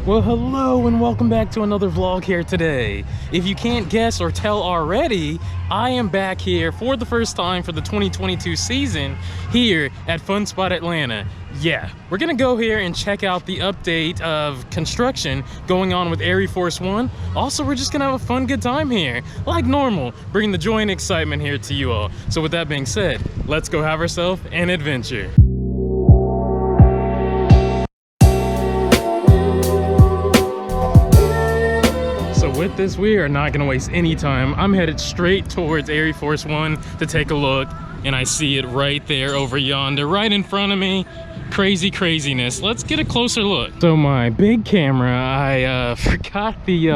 Well, hello and welcome back to another vlog here today. If you can't guess or tell already, I am back here for the first time for the 2022 season here at Fun Spot Atlanta. Yeah, we're gonna go here and check out the update of construction going on with ArieForce One. Also, we're just gonna have a fun, good time here, like normal, bringing the joy and excitement here to you all. So with that being said, let's go have ourselves an adventure. With this, we are not going to waste any time. I'm headed straight towards ArieForce One to take a look, and I see it right there over yonder, right in front of me. Craziness. Let's get a closer look. So my big camera, I forgot the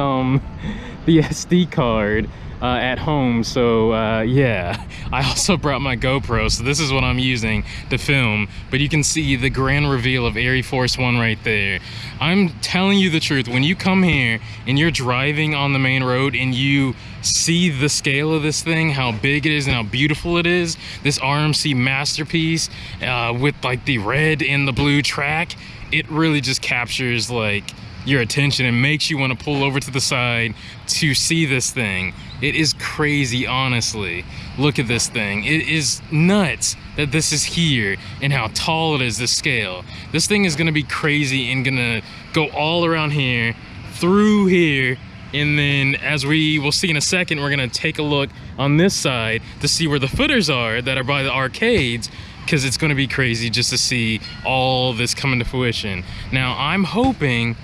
SD card at home, so yeah, I also brought my GoPro, so this is what I'm using to film. But you can see the grand reveal of ArieForce One right there. I'm telling you the truth, when you come here and you're driving on the main road and you see the scale of this thing, how big it is and how beautiful it is, this RMC masterpiece with like the red and the blue track, it really just captures like your attention and makes you want to pull over to the side to see this thing. It is crazy, honestly. Look at this thing. It is nuts that this is here and how tall it is, this scale. This thing is gonna be crazy and gonna go all around here, through here, and then as we will see in a second, we're gonna take a look on this side to see where the footers are that are by the arcades, because it's gonna be crazy just to see all this coming to fruition. Now, I'm hoping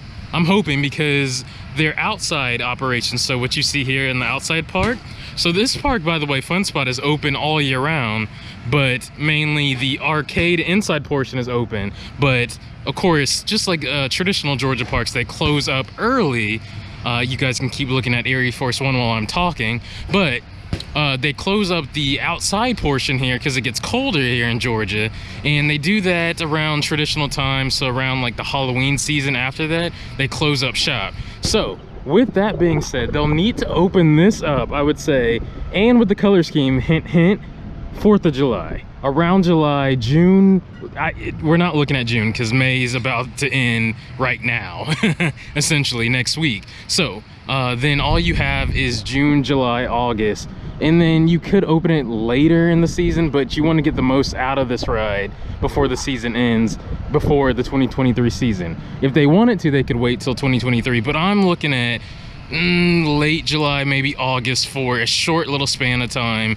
because they're outside operations, so what you see here in the outside park. So this park, by the way, Fun Spot, is open all year round, but mainly the arcade inside portion is open. But of course, just like traditional Georgia parks, they close up early. You guys can keep looking at ArieForce One while I'm talking, but they close up the outside portion here because it gets colder here in Georgia, and they do that around traditional times. So around like the Halloween season, after that they close up shop. So with that being said, they'll need to open this up, I would say, and with the color scheme, hint 4th of July, around July, June. We're not looking at June because May is about to end right now, essentially next week. So then all you have is June, July, August, and then you could open it later in the season, but you want to get the most out of this ride before the season ends, before the 2023 season. If they wanted to, they could wait till 2023, but I'm looking at late July, maybe August, for a short little span of time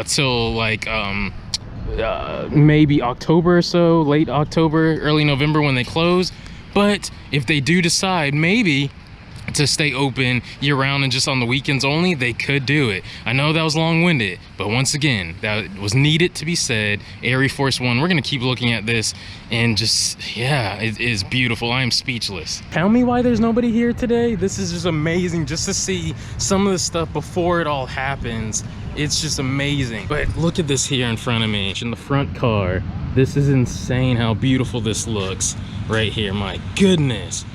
till like maybe October or so, late October, early November when they close. But if they do decide maybe to stay open year-round and just on the weekends only, they could do it. I know that was long-winded, but once again, that was needed to be said. ArieForce One, we're gonna keep looking at this, and just, yeah, it is beautiful. I am speechless. Tell me why there's nobody here today. This is just amazing just to see some of the stuff before it all happens. It's just amazing. But look at this here in front of me, in the front car. This is insane how beautiful this looks right here. My goodness,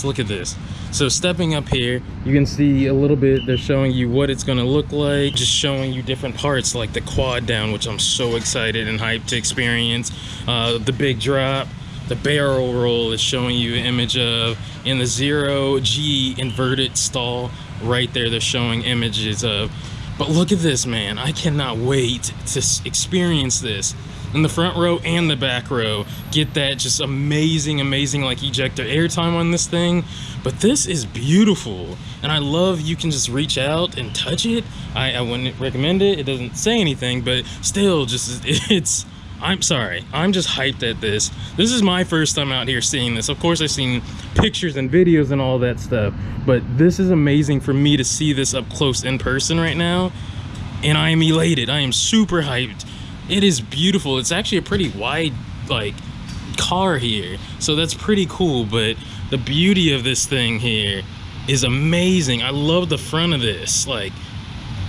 look at this. So stepping up here, you can see a little bit, they're showing you what it's gonna look like, just showing you different parts like the quad down, which I'm so excited and hyped to experience. The big drop, the barrel roll is showing you an image of, and the 0G inverted stall right there, they're showing images of. But look at this, man, I cannot wait to experience this in the front row and the back row. Get that just amazing like ejector airtime on this thing. But this is beautiful, and I love you can just reach out and touch it. I wouldn't recommend it. It doesn't say anything, but still, just it's, I'm sorry, I'm just hyped at this. This is my first time out here seeing this. Of course, I've seen pictures and videos and all that stuff, but this is amazing for me to see this up close in person right now, and I am elated. I am super hyped. It is beautiful. It's actually a pretty wide like car here, so that's pretty cool. But the beauty of this thing here is amazing. I love the front of this. Like,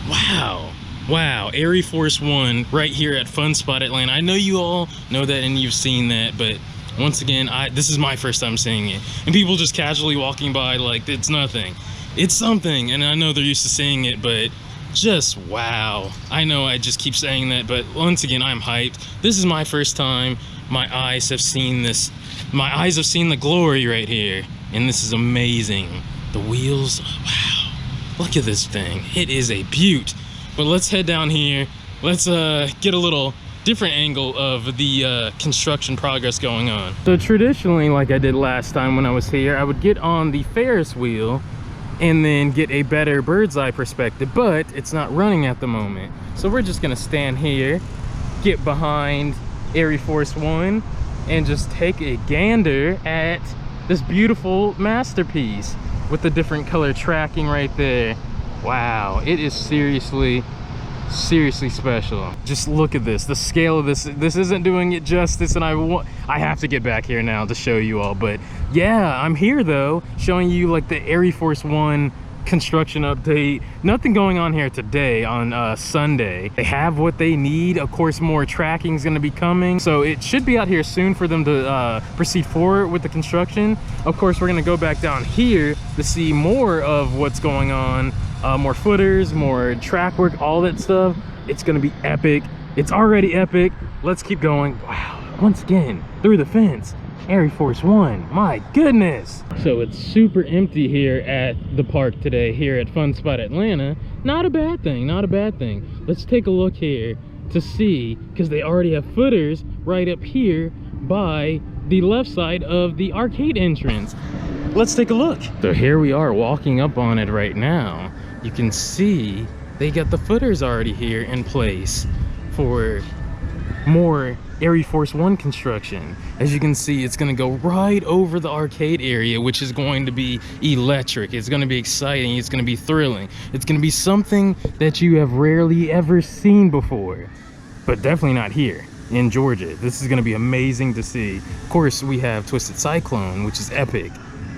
wow, ArieForce One right here at Fun Spot Atlanta. I know you all know that and you've seen that, but once again, this is my first time seeing it, and people just casually walking by like it's nothing. It's something, and I know they're used to seeing it, but just wow. I know I just keep saying that, but once again, I'm hyped. This is my first time. My eyes have seen this. My eyes have seen the glory right here. and this is amazing. The wheels, wow, look at this thing. It is a beaut. But let's head down here. Let's get a little different angle of the construction progress going on. So traditionally, like I did last time when I was here, I would get on the Ferris wheel and then get a better bird's eye perspective, but it's not running at the moment. So we're just gonna stand here, get behind ArieForce One, and just take a gander at this beautiful masterpiece with the different color tracking right there. Wow, it is seriously special. Just look at this, the scale of this. This isn't doing it justice, and I have to get back here now to show you all. But yeah, I'm here though, showing you like the ArieForce One construction update. Nothing going on here today on Sunday. They have what they need. Of course, more tracking is going to be coming, so it should be out here soon for them to proceed forward with the construction. Of course, we're going to go back down here to see more of what's going on. More footers, more track work, all that stuff. It's gonna be epic. It's already epic. Let's keep going. Wow, once again, through the fence, ArieForce One, my goodness. So it's super empty here at the park today, here at Fun Spot Atlanta. Not a bad thing, not a bad thing. Let's take a look here to see, because they already have footers right up here by the left side of the arcade entrance. Let's take a look. So here we are walking up on it right now. You can see they got the footers already here in place for more ArieForce One construction. As you can see, it's gonna go right over the arcade area, which is going to be electric. It's gonna be exciting, it's gonna be thrilling. It's gonna be something that you have rarely ever seen before, but definitely not here in Georgia. This is gonna be amazing to see. Of course, we have Twisted Cyclone, which is epic.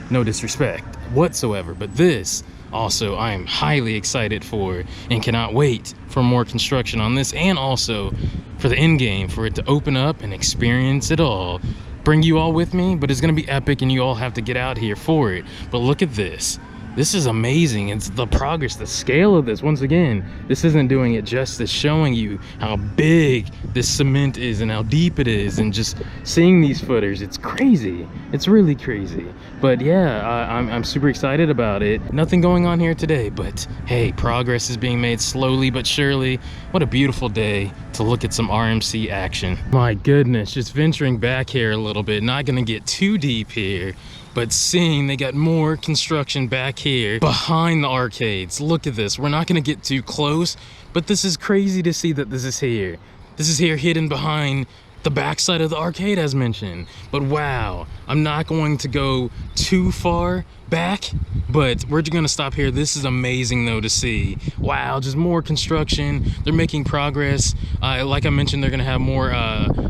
No disrespect whatsoever, but this also I am highly excited for and cannot wait for more construction on this, and also for the end game, for it to open up and experience it all. Bring you all with me, but it's gonna be epic and you all have to get out here for it. But look at this. This is amazing. It's the progress, the scale of this. Once again, this isn't doing it justice, showing you how big this cement is and how deep it is, and just seeing these footers, it's crazy. It's really crazy. But yeah, I'm super excited about it. Nothing going on here today, but hey, progress is being made slowly but surely. What a beautiful day to look at some RMC action. My goodness, just venturing back here a little bit, not gonna get too deep here, but seeing they got more construction back here behind the arcades. Look at this. We're not gonna get too close, but this is crazy to see that this is here. This is here hidden behind the backside of the arcade as mentioned. But wow, I'm not going to go too far back, but we're just gonna stop here. This is amazing though to see. Wow, just more construction. They're making progress. Like I mentioned, they're gonna have more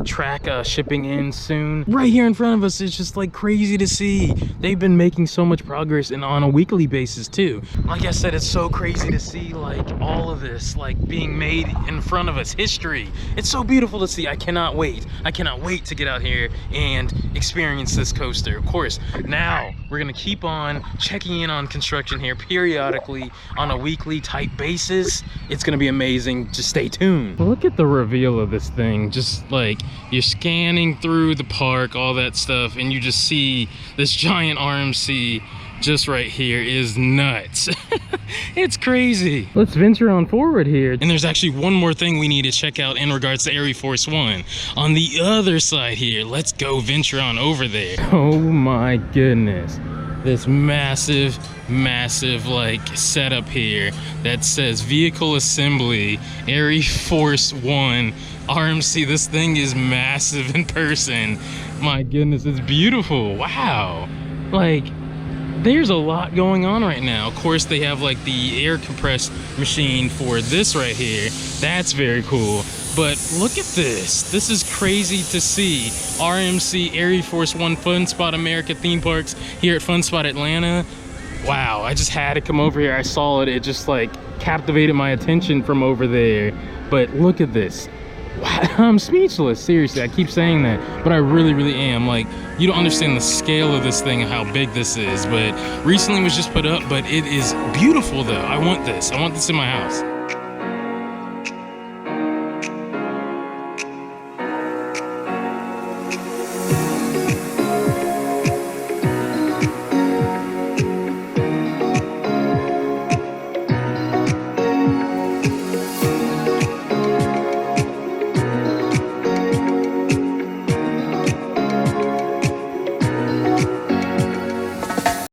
track shipping in soon. Right here in front of us, it's just like crazy to see. They've been making so much progress, and on a weekly basis too. Like I said, it's so crazy to see like all of this like being made in front of us. History. It's so beautiful to see. I cannot wait. I cannot wait to get out here and experience this coaster. Of course, now we're gonna keep on checking in on construction here periodically on a weekly type basis. It's gonna be amazing. Just stay tuned. Look at the reveal of this thing. Just like you're scanning through the park, all that stuff, and you just see this giant RMC just right here. Is nuts. It's crazy. Let's venture on forward here. And there's actually one more thing we need to check out in regards to ArieForce One. On the other side here, let's go venture on over there. Oh my goodness. This massive like setup here that says vehicle assembly ArieForce One RMC. This thing is massive in person. My goodness, it's beautiful. Wow, like there's a lot going on right now. Of course, they have like the air compressed machine for this right here. That's very cool. But look at this. This is crazy to see. RMC ArieForce One Fun Spot America theme parks here at Fun Spot Atlanta. Wow, I just had to come over here. I saw it. It just like captivated my attention from over there. But look at this. Wow, I'm speechless. Seriously, I keep saying that, but I really am. Like, you don't understand the scale of this thing and how big this is. But recently it was just put up, but it is beautiful though. I want this in my house.